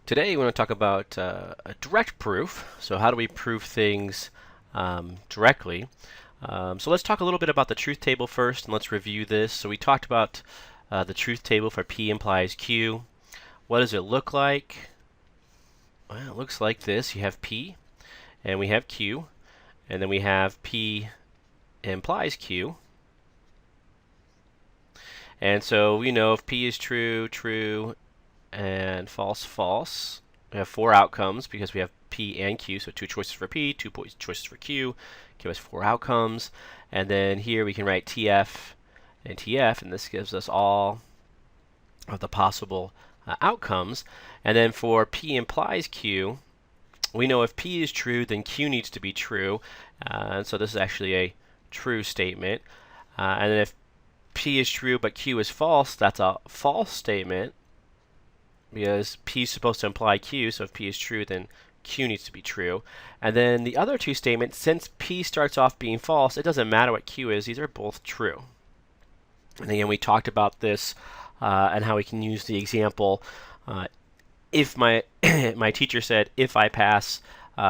Today we want to talk about a direct proof. So how do we prove things directly? So let's talk a little bit about the truth table first, and let's review this. So we talked about the truth table for P implies Q. What does it look like? Well, it looks like this. You have P, and we have Q, and then we have P implies Q. And so we know if P is true, true, and false, false. We have four outcomes because we have P and Q, so two choices for P, two choices for Q. Give us four outcomes. And then here we can write TF and TF, and this gives us all of the possible outcomes. And then for P implies Q, we know if P is true, then Q needs to be true. And so this is actually a true statement. And then if P is true but Q is false, that's a false statement, because P is supposed to imply Q, so if P is true, then Q needs to be true. And then the other two statements, since P starts off being false, it doesn't matter what Q is, these are both true. And again, we talked about this and how we can use the example. If my my teacher said, if I pass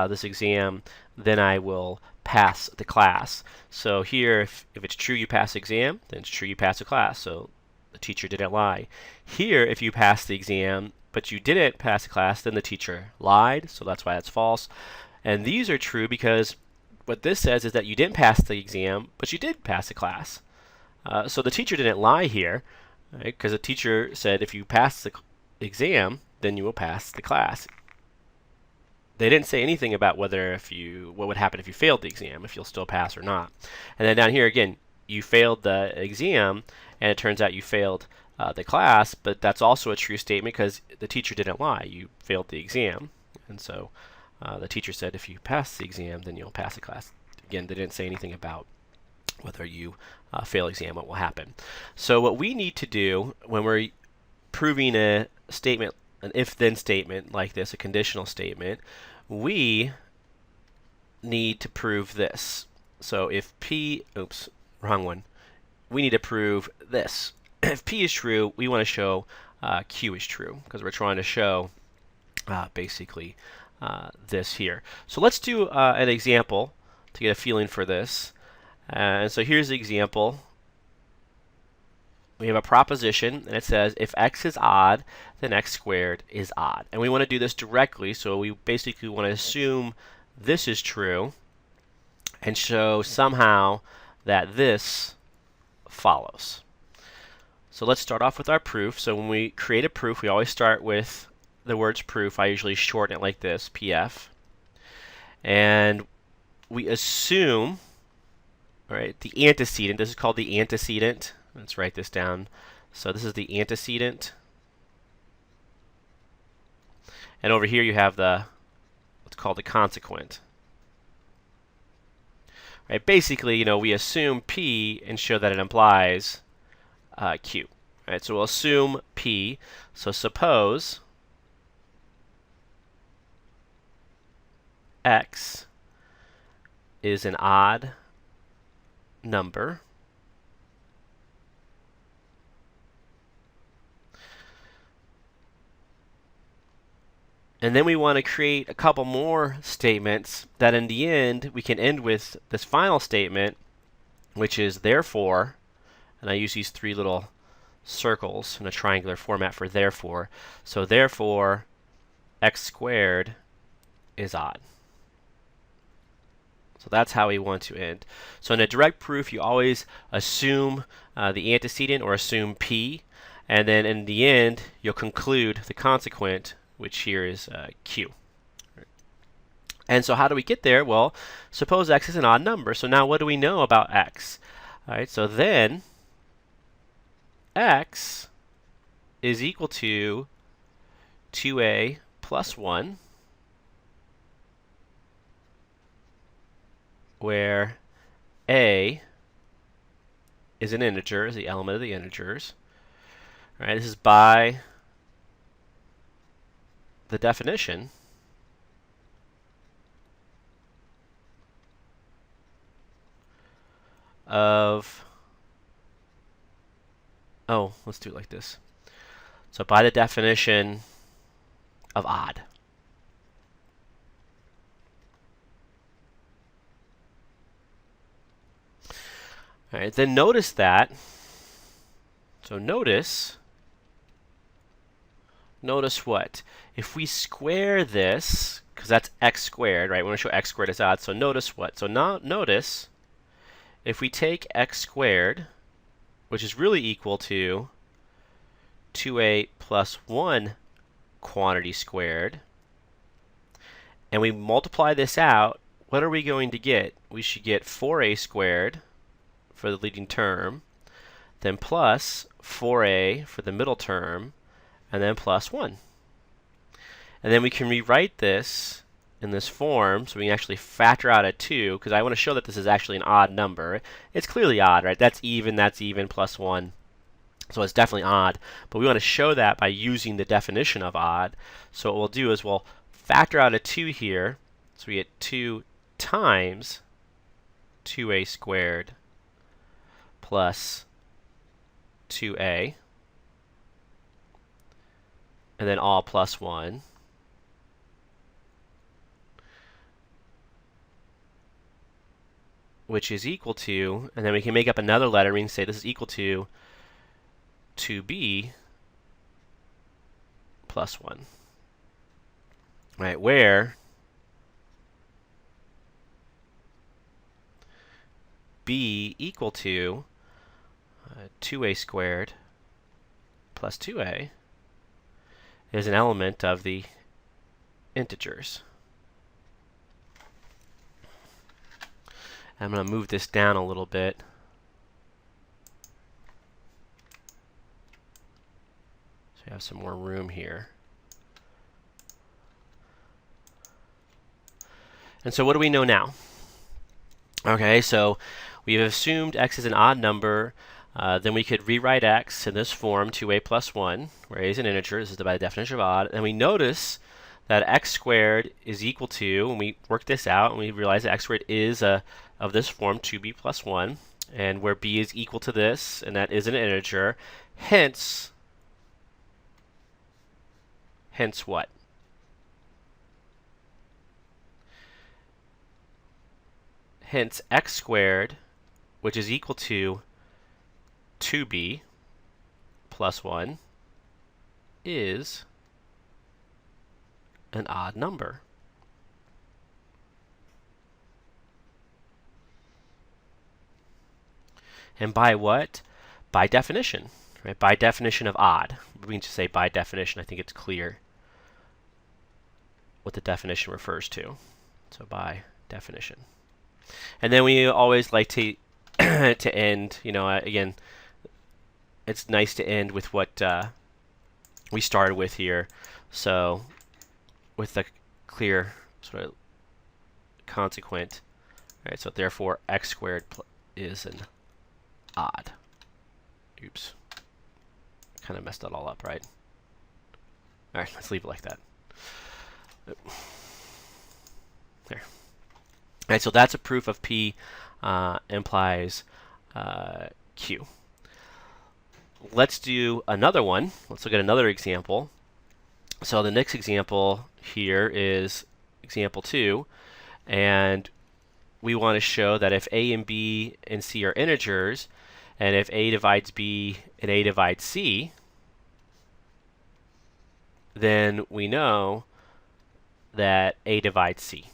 this exam, then I will pass the class. So here, if it's true you pass the exam, then it's true you pass the class. So the teacher didn't lie. Here, if you pass the exam, but you didn't pass the class, then the teacher lied, so that's why that's false. And these are true because what this says is that you didn't pass the exam, but you did pass the class. So the teacher didn't lie here, right? Because the teacher said if you pass the exam, then you will pass the class. They didn't say anything about what would happen if you failed the exam, if you'll still pass or not. And then down here again, you failed the exam, and it turns out you failed the class, but that's also a true statement because the teacher didn't lie. You failed the exam, and so the teacher said if you pass the exam, then you'll pass the class. Again, they didn't say anything about whether you fail the exam, what will happen. So what we need to do when we're proving a statement, an if-then statement like this, a conditional statement, we need to prove this. So if P, oops, wrong one. We need to prove this. If P is true, we want to show Q is true because we're trying to show basically this here. So let's do an example to get a feeling for this. And so here's the example. We have a proposition, and it says if x is odd, then x squared is odd. And we want to do this directly, so we basically want to assume this is true and show somehow that this follows. So let's start off with our proof. So when we create a proof, we always start with the words proof. I usually shorten it like this, PF. And we assume, right, the antecedent. This is called the antecedent. Let's write this down. So this is the antecedent. And over here you have what's called the consequent. Right, basically, we assume P and show that it implies Q. Right, so we'll assume P. So suppose x is an odd number and then we want to create a couple more statements that in the end we can end with this final statement, which is therefore, and I use these three little circles in a triangular format for therefore. So therefore, x squared is odd. So that's how we want to end. So in a direct proof, you always assume the antecedent or assume P, and then in the end, you'll conclude the consequent, which here is Q. And so how do we get there? Well, suppose x is an odd number. So now what do we know about x? All right, so then x is equal to 2a plus 1, where a is an integer, is the element of the integers. All right, this is by the definition of, let's do it like this. So by the definition of odd. All right, then notice that. So notice what? If we square this, because that's x squared, right? We want to show x squared as odd. So notice what? So now notice if we take x squared, which is really equal to 2a plus 1 quantity squared, and we multiply this out, what are we going to get? We should get 4a squared for the leading term, then plus 4a for the middle term, and then plus 1. And then we can rewrite this in this form, so we can actually factor out a 2, because I want to show that this is actually an odd number. It's clearly odd, right? That's even, plus 1. So it's definitely odd, but we want to show that by using the definition of odd. So what we'll do is we'll factor out a 2 here, so we get 2 times 2a squared plus 2a, and then all plus 1. Which is equal to, and then we can make up another letter. We can say this is equal to 2b plus 1. Right, where b equal to 2a squared plus 2a is an element of the integers. I'm going to move this down a little bit. So we have some more room here. And so what do we know now? Okay, so we've assumed x is an odd number. Then we could rewrite x in this form, 2a plus 1, where a is an integer. This is by the definition of odd. And we notice that x squared is equal to, when we work this out, and we realize that x squared is of this form, 2b plus 1, and where b is equal to this, and that is an integer. Hence what? Hence x squared, which is equal to 2b plus 1, is an odd number. And by what? By definition, right? By definition of odd. We can just say by definition. I think it's clear what the definition refers to. So by definition. And then we always like to to end, again, it's nice to end with what we started with here. So with the clear sort of consequent, right? So therefore x squared is an odd. Oops. Kind of messed that all up, right? All right, let's leave it like that. There. All right, so that's a proof of P implies Q. Let's do another one. Let's look at another example. So the next example here is example 2, and we want to show that if a and b and c are integers, and if a divides b and a divides c, then we know that a divides c.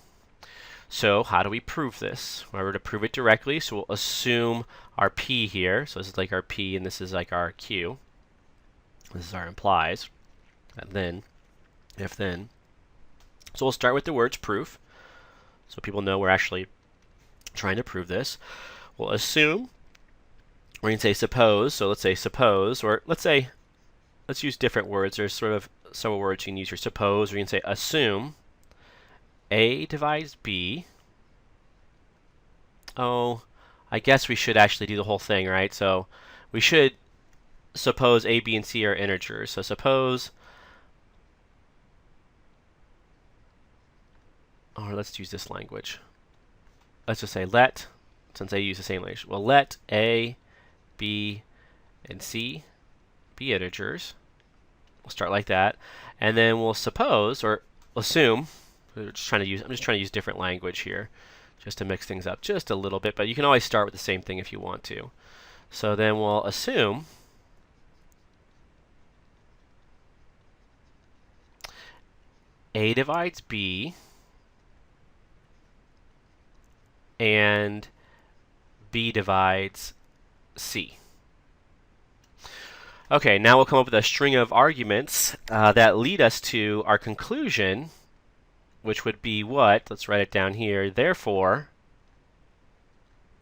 So how do we prove this? Well, we're to prove it directly, so we'll assume our p here. So this is like our p, and this is like our q. This is our implies. And then, if then. So we'll start with the words proof, so people know we're actually trying to prove this. We'll assume, we're going to say suppose, so let's say suppose, or let's use different words. There's sort of several words you can use here. Suppose, or you can say assume a divides b. Oh, I guess we should actually do the whole thing, right? So we should suppose a, b, and c are integers. So suppose, or let's use this language. Let's just say let, since they use the same language, well, let a, b, and c be integers. We'll start like that, and then we'll suppose or assume. I'm just trying to use different language here, just to mix things up just a little bit. But you can always start with the same thing if you want to. So then we'll assume A divides B and B divides C. Okay, now we'll come up with a string of arguments that lead us to our conclusion, which would be what? Let's write it down here. Therefore,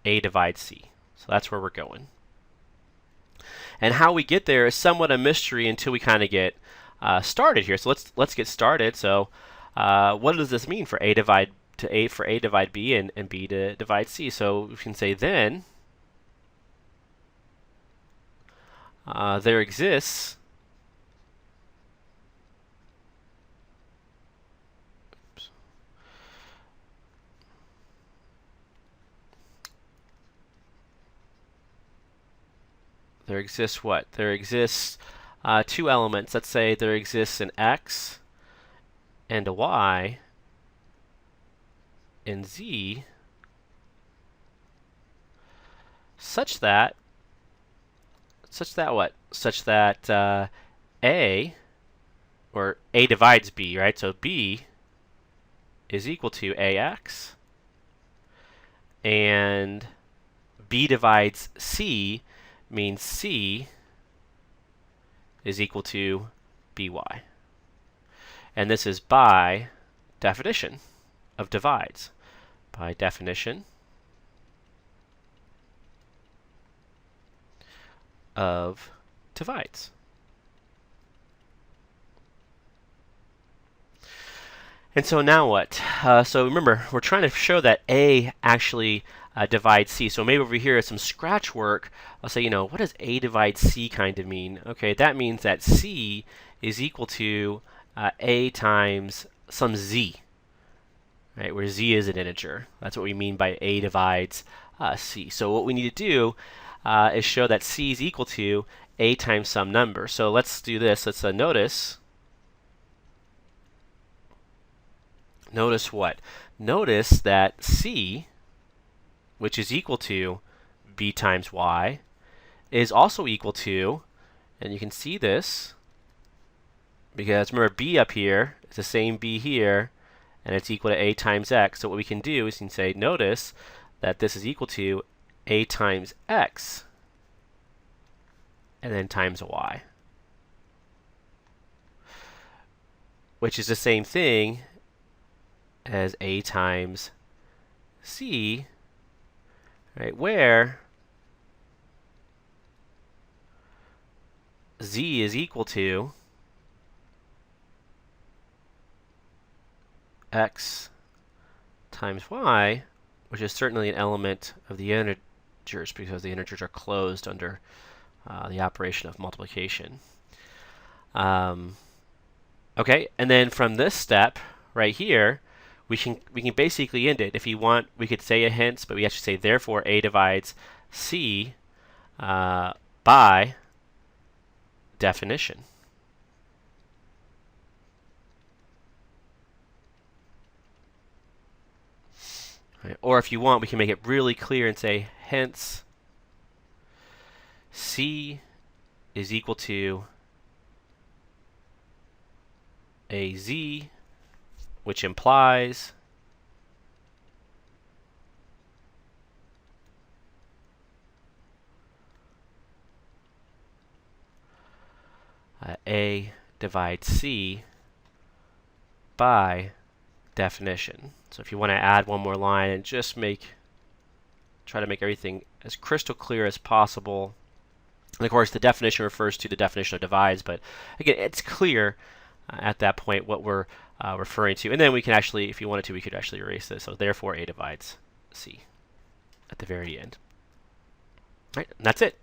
A divides C. So that's where we're going. And how we get there is somewhat a mystery until we kind of get started here. So let's get started. So what does this mean for A divide B and B to divide C? So we can say then there exists what? There exists two elements. Let's say there exists an X and a Y and Z such that what? Such that A, or A divides B, right? So B is equal to AX, and B divides C means C is equal to BY. And this is by definition of divides. By definition of divides. And so now what? So remember, we're trying to show that A actually divides C. So maybe over here is some scratch work. I'll say, what does A divide C kind of mean? Okay, that means that C is equal to A times some Z, right? Where Z is an integer. That's what we mean by A divides C. So what we need to do is show that C is equal to A times some number. So let's do this. Let's notice what? Notice that C, which is equal to B times Y, is also equal to, and you can see this, because remember B up here is the same B here, and it's equal to A times X. So what we can do is we can say, notice that this is equal to A times X, and then times Y, which is the same thing as A times C, right, where Z is equal to X times Y, which is certainly an element of the integers because the integers are closed under the operation of multiplication. Okay, and then from this step right here, we can basically end it. If you want, we could say a hence, but we actually say therefore A divides C by definition. Right. Or if you want, we can make it really clear and say hence C is equal to AZ, which implies A divides C by definition. So if you want to add one more line and just try to make everything as crystal clear as possible. And of course, the definition refers to the definition of divides, but again, it's clear at that point what we're referring to. And then we can actually, if you wanted to, we could actually erase this. So therefore, A divides C at the very end. All right, and that's it.